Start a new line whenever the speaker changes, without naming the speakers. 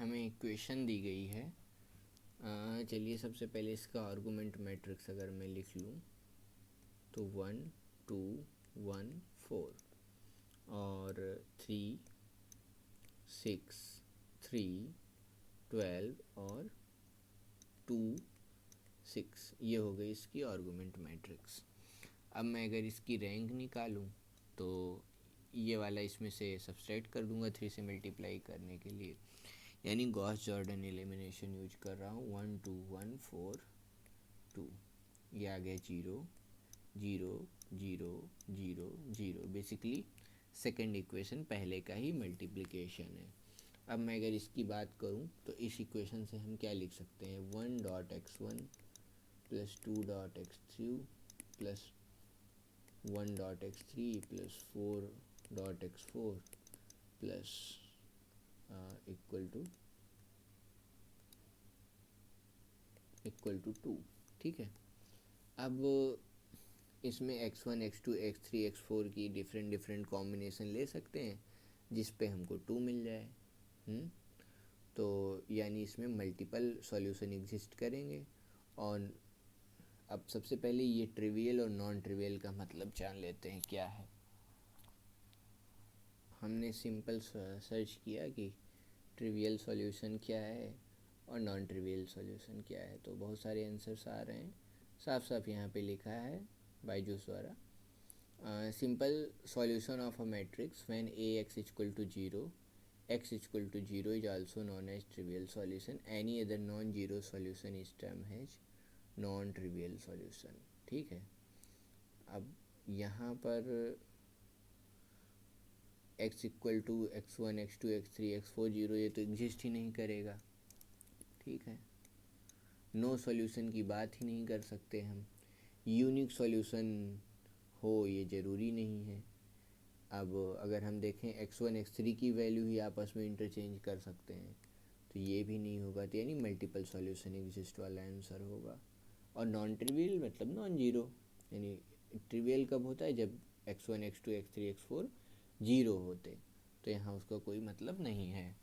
हमें इक्वेशन दी गई है। चलिए सबसे पहले इसका आर्गुमेंट मैट्रिक्स अगर मैं लिख लूँ तो 1 2 1 4 और 3 6 3 12 और 2 6, ये हो गई इसकी आर्गुमेंट मैट्रिक्स। अब मैं अगर इसकी रैंक निकालूं तो ये वाला इसमें से सब्सट्रैक्ट कर दूंगा 3 से मल्टीप्लाई करने के लिए, यानी गॉस जॉर्डन एलिमिनेशन यूज कर रहा हूँ। 1 2 1 4 2, ये आ गया 0 0 0 0 0। बेसिकली सेकेंड इक्वेशन पहले का ही मल्टीप्लिकेशन है। अब मैं अगर इसकी बात करूं तो इस इक्वेशन से हम क्या लिख सकते हैं, 1.x1 plus 2.x2 plus 1.x3 plus 4.x4 plus equal to 2। ठीक है। अब इसमें x1 x2 x3 x4 की डिफरेंट कॉम्बिनेशन ले सकते हैं जिस पे हमको 2 मिल जाए। तो यानी इसमें मल्टीपल सॉल्यूशन एग्जिस्ट करेंगे। और अब सबसे पहले ये ट्रिवियल और नॉन ट्रिवियल का मतलब जान लेते हैं क्या है। हमने सिंपल सर्च किया कि ट्रिवियल सॉल्यूशन क्या है और नॉन ट्रिवियल सॉल्यूशन क्या है, तो बहुत सारे आंसर्स आ रहे हैं। साफ साफ यहाँ पे लिखा है बायजूस द्वारा, simple solution of a matrix when ax equal to 0, x equal to 0 is also known as trivial solution, any other non zero solution is term as non trivial solution. ठीक है। अब यहाँ पर x equal to x1 x2 x3 x4 0 ये तो exist ही नहीं करेगा। ठीक है। नो सॉल्यूशन की बात ही नहीं कर सकते हम। यूनिक सॉल्यूशन हो ये ज़रूरी नहीं है। अब अगर हम देखें x1 x3 की वैल्यू ही आपस में इंटरचेंज कर सकते हैं तो ये भी नहीं होगा, तो यानी मल्टीपल सॉल्यूशन एग्जिस्ट वाला आंसर होगा। और नॉन ट्रिवियल मतलब नॉन जीरो, यानी ट्रिवियल कब होता है, जब x1 x2 x3 x4 zero होते, तो यहाँ उसका कोई मतलब नहीं है।